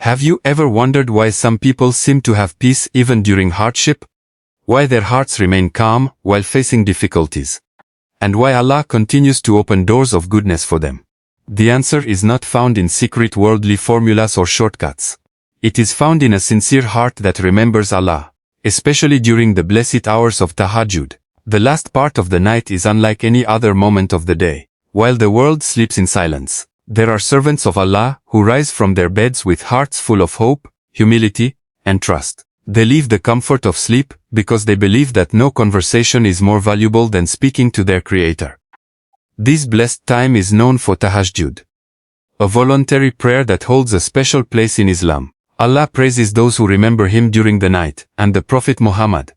Have you ever wondered why some people seem to have peace even during hardship? Why their hearts remain calm while facing difficulties? And why Allah continues to open doors of goodness for them? The answer is not found in secret worldly formulas or shortcuts. It is found in a sincere heart that remembers Allah, especially during the blessed hours of Tahajjud. The last part of the night is unlike any other moment of the day. While the world sleeps in silence, there are servants of Allah who rise from their beds with hearts full of hope, humility, and trust. They leave the comfort of sleep because they believe that no conversation is more valuable than speaking to their Creator. This blessed time is known for Tahajjud, a voluntary prayer that holds a special place in Islam. Allah praises those who remember Him during the night, and the Prophet Muhammad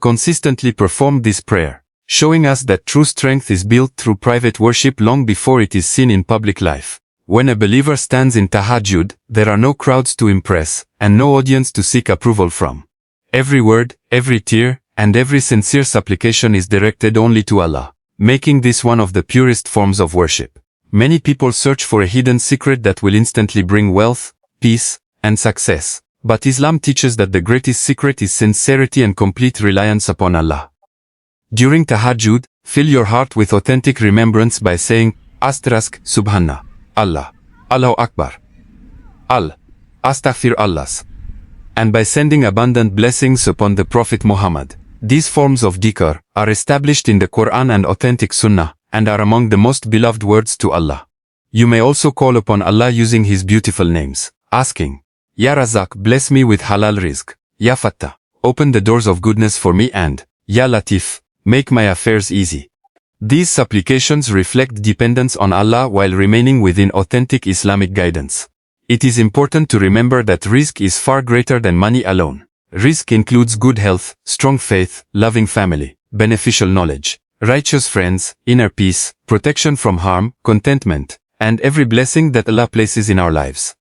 consistently performed this prayer, showing us that true strength is built through private worship long before it is seen in public life. When a believer stands in Tahajjud, there are no crowds to impress, and no audience to seek approval from. Every word, every tear, and every sincere supplication is directed only to Allah, making this one of the purest forms of worship. Many people search for a hidden secret that will instantly bring wealth, peace, and success. But Islam teaches that the greatest secret is sincerity and complete reliance upon Allah. During Tahajjud, fill your heart with authentic remembrance by saying, Astarsk, Subhanallah, Allah, Allahu Akbar, Astaghfir Allahs, and by sending abundant blessings upon the Prophet Muhammad. These forms of dhikr are established in the Qur'an and authentic Sunnah, and are among the most beloved words to Allah. You may also call upon Allah using His beautiful names, asking, Ya Razak, bless me with halal rizq, Ya Fattah, open the doors of goodness for me, and Ya Latif, make my affairs easy. These supplications reflect dependence on Allah while remaining within authentic Islamic guidance. It is important to remember that rizq is far greater than money alone. Rizq includes good health, strong faith, loving family, beneficial knowledge, righteous friends, inner peace, protection from harm, contentment, and every blessing that Allah places in our lives.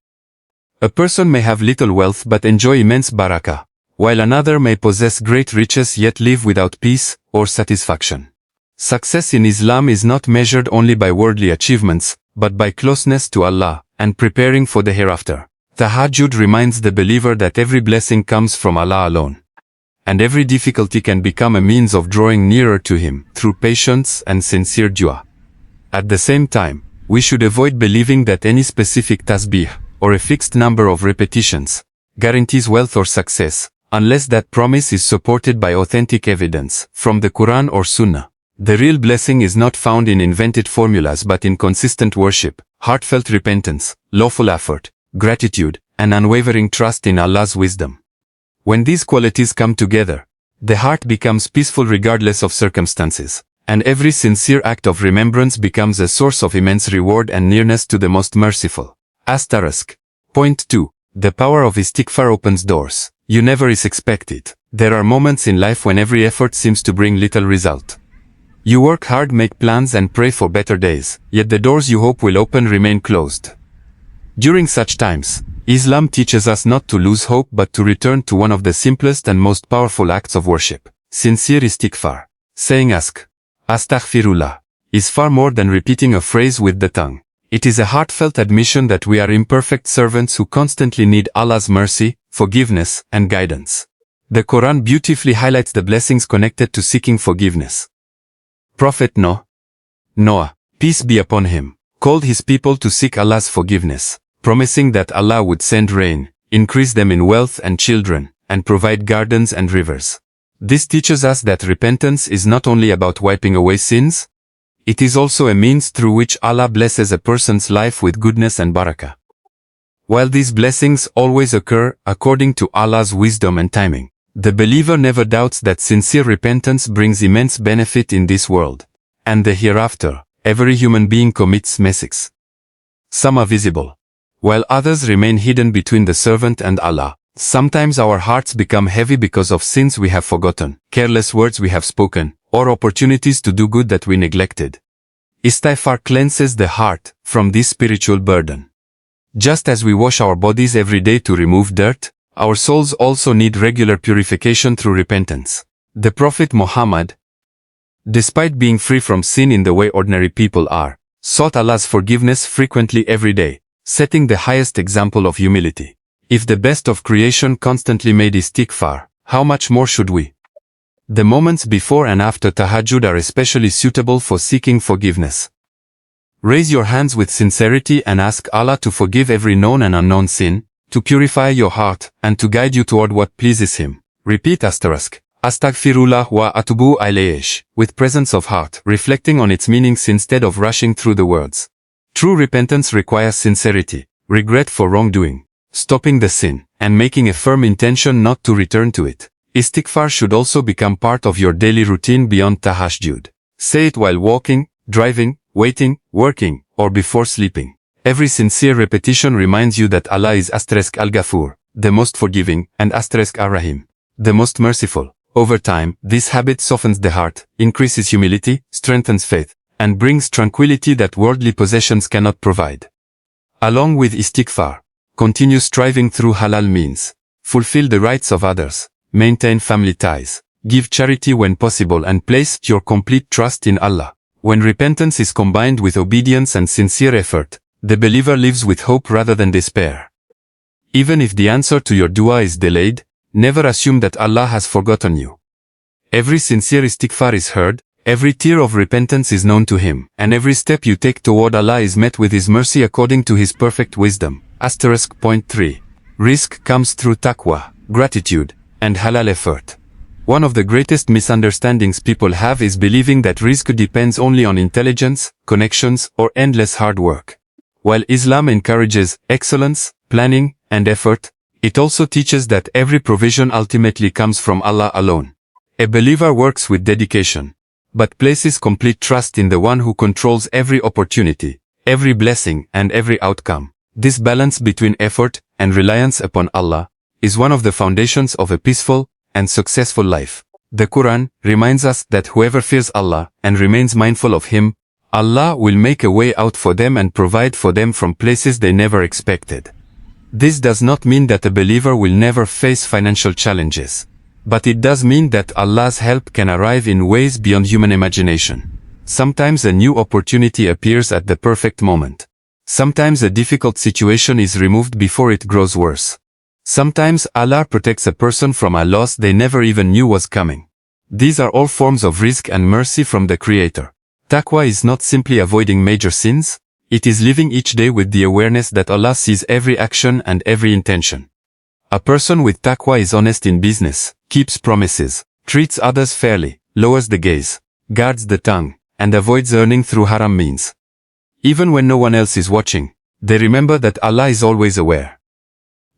A person may have little wealth but enjoy immense barakah, while another may possess great riches yet live without peace or satisfaction. Success in Islam is not measured only by worldly achievements, but by closeness to Allah and preparing for the hereafter. Tahajjud reminds the believer that every blessing comes from Allah alone, and every difficulty can become a means of drawing nearer to Him through patience and sincere dua. At the same time, we should avoid believing that any specific tasbih, or a fixed number of repetitions, guarantees wealth or success, unless that promise is supported by authentic evidence from the Qur'an or Sunnah. The real blessing is not found in invented formulas but in consistent worship, heartfelt repentance, lawful effort, gratitude, and unwavering trust in Allah's wisdom. When these qualities come together, the heart becomes peaceful regardless of circumstances, and every sincere act of remembrance becomes a source of immense reward and nearness to the most merciful. Asterisk. Point 2. The power of Istighfar opens doors you never expect it. There are moments in life when every effort seems to bring little result. You work hard, make plans, and pray for better days, yet the doors you hope will open remain closed. During such times, Islam teaches us not to lose hope but to return to one of the simplest and most powerful acts of worship, sincere Istighfar. Saying Astaghfirullah is far more than repeating a phrase with the tongue. It is a heartfelt admission that we are imperfect servants who constantly need Allah's mercy, forgiveness, and guidance. The Quran beautifully highlights the blessings connected to seeking forgiveness. Prophet Noah, peace be upon him, called his people to seek Allah's forgiveness, promising that Allah would send rain, increase them in wealth and children, and provide gardens and rivers. This teaches us that repentance is not only about wiping away sins, it is also a means through which Allah blesses a person's life with goodness and barakah. While these blessings always occur according to Allah's wisdom and timing, the believer never doubts that sincere repentance brings immense benefit in this world and the hereafter. Every human being commits mistakes. Some are visible, while others remain hidden between the servant and Allah. Sometimes our hearts become heavy because of sins we have forgotten, careless words we have spoken, or opportunities to do good that we neglected. Istighfar cleanses the heart from this spiritual burden. Just as we wash our bodies every day to remove dirt, our souls also need regular purification through repentance. The Prophet Muhammad, despite being free from sin in the way ordinary people are, sought Allah's forgiveness frequently every day, setting the highest example of humility. If the best of creation constantly made Istighfar, how much more should we? The moments before and after Tahajjud are especially suitable for seeking forgiveness. Raise your hands with sincerity and ask Allah to forgive every known and unknown sin, to purify your heart, and to guide you toward what pleases Him. Repeat Astaghfirullah wa atubu ilayh, with presence of heart, reflecting on its meanings instead of rushing through the words. True repentance requires sincerity, regret for wrongdoing, stopping the sin, and making a firm intention not to return to it. Istighfar should also become part of your daily routine beyond Tahajjud. Say it while walking, driving, waiting, working, or before sleeping. Every sincere repetition reminds you that Allah is Al-Ghafur, the most forgiving, and Ar-Rahim, the most merciful. Over time, this habit softens the heart, increases humility, strengthens faith, and brings tranquility that worldly possessions cannot provide. Along with Istighfar, continue striving through halal means. Fulfill the rights of others, maintain family ties, give charity when possible, and place your complete trust in Allah. When repentance is combined with obedience and sincere effort, the believer lives with hope rather than despair. Even if the answer to your dua is delayed, never assume that Allah has forgotten you. Every sincere istighfar is heard, every tear of repentance is known to Him, and every step you take toward Allah is met with His mercy according to His perfect wisdom. Point 3. Rizq comes through taqwa, gratitude, and halal effort. One of the greatest misunderstandings people have is believing that rizq depends only on intelligence, connections, or endless hard work. While Islam encourages excellence, planning, and effort, it also teaches that every provision ultimately comes from Allah alone. A believer works with dedication, but places complete trust in the one who controls every opportunity, every blessing, and every outcome. This balance between effort and reliance upon Allah is one of the foundations of a peaceful and successful life. The Quran reminds us that whoever fears Allah and remains mindful of Him, Allah will make a way out for them and provide for them from places they never expected. This does not mean that a believer will never face financial challenges, but it does mean that Allah's help can arrive in ways beyond human imagination. Sometimes a new opportunity appears at the perfect moment. Sometimes a difficult situation is removed before it grows worse. Sometimes Allah protects a person from a loss they never even knew was coming. These are all forms of rizq and mercy from the Creator. Taqwa is not simply avoiding major sins, it is living each day with the awareness that Allah sees every action and every intention. A person with taqwa is honest in business, keeps promises, treats others fairly, lowers the gaze, guards the tongue, and avoids earning through haram means. Even when no one else is watching, they remember that Allah is always aware.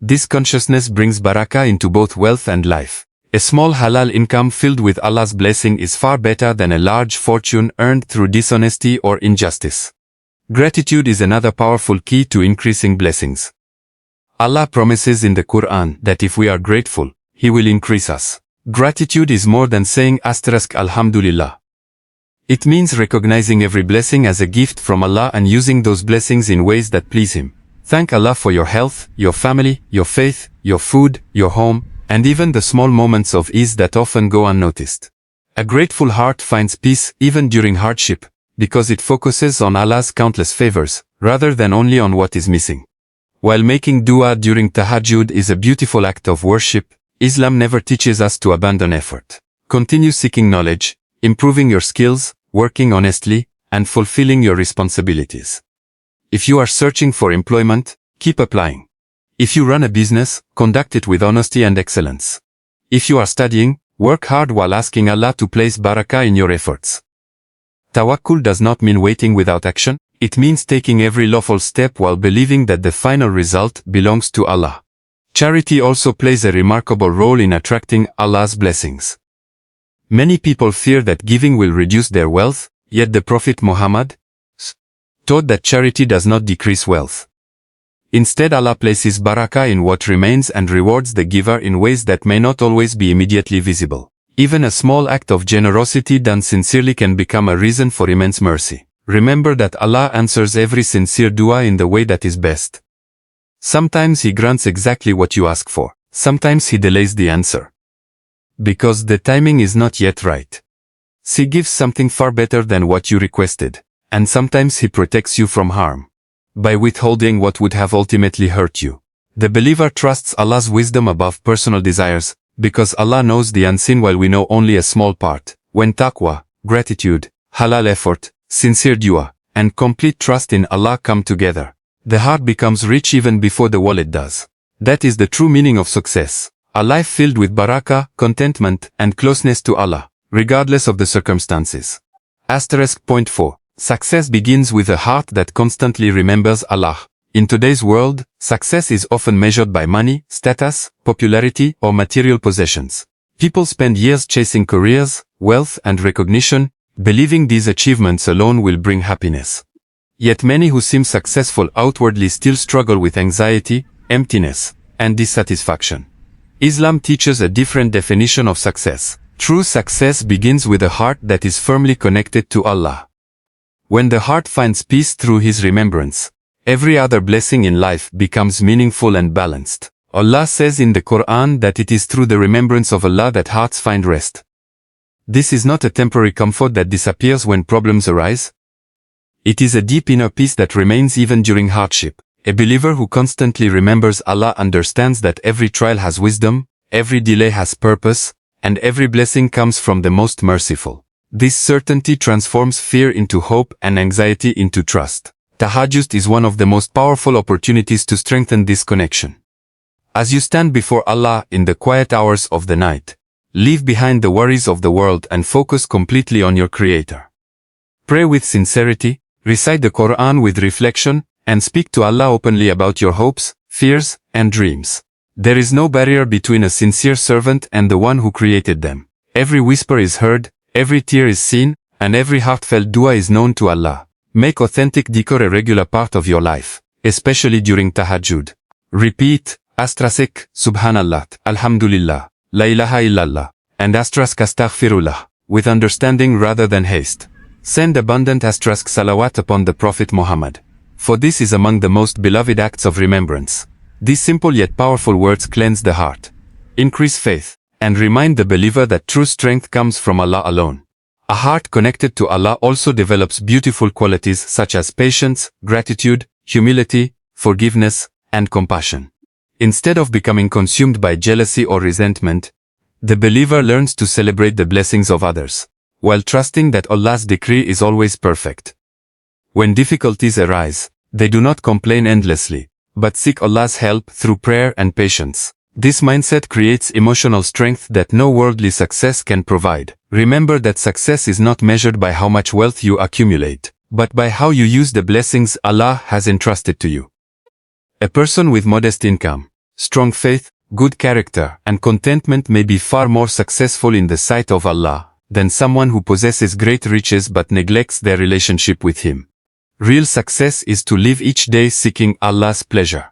This consciousness brings barakah into both wealth and life. A small halal income filled with Allah's blessing is far better than a large fortune earned through dishonesty or injustice. Gratitude is another powerful key to increasing blessings. Allah promises in the Quran that if we are grateful, He will increase us. Gratitude is more than saying Alhamdulillah. It means recognizing every blessing as a gift from Allah and using those blessings in ways that please Him. Thank Allah for your health, your family, your faith, your food, your home, and even the small moments of ease that often go unnoticed. A grateful heart finds peace even during hardship, because it focuses on Allah's countless favors, rather than only on what is missing. While making dua during Tahajjud is a beautiful act of worship, Islam never teaches us to abandon effort. Continue seeking knowledge, improving your skills, working honestly, and fulfilling your responsibilities. If you are searching for employment, keep applying. If you run a business, conduct it with honesty and excellence. If you are studying, work hard while asking Allah to place barakah in your efforts. Tawakkul does not mean waiting without action, it means taking every lawful step while believing that the final result belongs to Allah. Charity also plays a remarkable role in attracting Allah's blessings. Many people fear that giving will reduce their wealth, yet the Prophet Muhammad taught that charity does not decrease wealth. Instead, Allah places barakah in what remains and rewards the giver in ways that may not always be immediately visible. Even a small act of generosity done sincerely can become a reason for immense mercy. Remember that Allah answers every sincere dua in the way that is best. Sometimes He grants exactly what you ask for. Sometimes He delays the answer, because the timing is not yet right. He gives something far better than what you requested. And sometimes He protects you from harm. by withholding what would have ultimately hurt you. The believer trusts Allah's wisdom above personal desires, because Allah knows the unseen while we know only a small part. When taqwa, gratitude, halal effort, sincere dua, and complete trust in Allah come together, the heart becomes rich even before the wallet does. That is the true meaning of success. A life filled with barakah, contentment, and closeness to Allah, regardless of the circumstances. Point 4. Success begins with a heart that constantly remembers Allah. In today's world, success is often measured by money, status, popularity, or material possessions. People spend years chasing careers, wealth, and recognition, believing these achievements alone will bring happiness. Yet many who seem successful outwardly still struggle with anxiety, emptiness, and dissatisfaction. Islam teaches a different definition of success. True success begins with a heart that is firmly connected to Allah. When the heart finds peace through His remembrance, every other blessing in life becomes meaningful and balanced. Allah says in the Qur'an that it is through the remembrance of Allah that hearts find rest. This is not a temporary comfort that disappears when problems arise. It is a deep inner peace that remains even during hardship. A believer who constantly remembers Allah understands that every trial has wisdom, every delay has purpose, and every blessing comes from the Most Merciful. This certainty transforms fear into hope and anxiety into trust. Tahajjud is one of the most powerful opportunities to strengthen this connection. As you stand before Allah in the quiet hours of the night, leave behind the worries of the world and focus completely on your Creator. Pray with sincerity, recite the Qur'an with reflection, and speak to Allah openly about your hopes, fears, and dreams. There is no barrier between a sincere servant and the one who created them. Every whisper is heard, every tear is seen, and every heartfelt dua is known to Allah. Make authentic dhikr a regular part of your life, especially during Tahajjud. Repeat, Subhanallah, Alhamdulillah, La ilaha illallah, and Astaghfirullah, with understanding rather than haste. Send abundant salawat upon the Prophet Muhammad, for this is among the most beloved acts of remembrance. These simple yet powerful words cleanse the heart, increase faith, and remind the believer that true strength comes from Allah alone. A heart connected to Allah also develops beautiful qualities such as patience, gratitude, humility, forgiveness, and compassion. Instead of becoming consumed by jealousy or resentment, the believer learns to celebrate the blessings of others, while trusting that Allah's decree is always perfect. When difficulties arise, they do not complain endlessly, but seek Allah's help through prayer and patience. This mindset creates emotional strength that no worldly success can provide. Remember that success is not measured by how much wealth you accumulate, but by how you use the blessings Allah has entrusted to you. A person with modest income, strong faith, good character, and contentment may be far more successful in the sight of Allah than someone who possesses great riches but neglects their relationship with Him. Real success is to live each day seeking Allah's pleasure.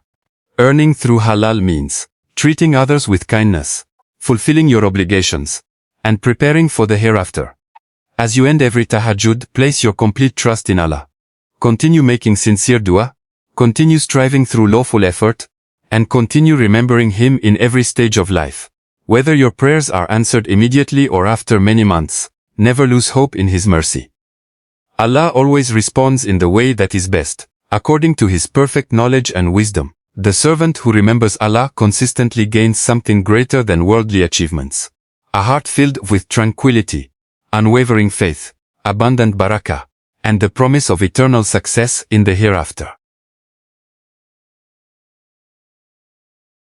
Earning through halal means treating others with kindness, fulfilling your obligations, and preparing for the hereafter. As you end every tahajjud, place your complete trust in Allah. Continue making sincere dua, continue striving through lawful effort, and continue remembering Him in every stage of life. Whether your prayers are answered immediately or after many months, never lose hope in His mercy. Allah always responds in the way that is best, according to His perfect knowledge and wisdom. The servant who remembers Allah consistently gains something greater than worldly achievements. A heart filled with tranquility, unwavering faith, abundant barakah, and the promise of eternal success in the hereafter.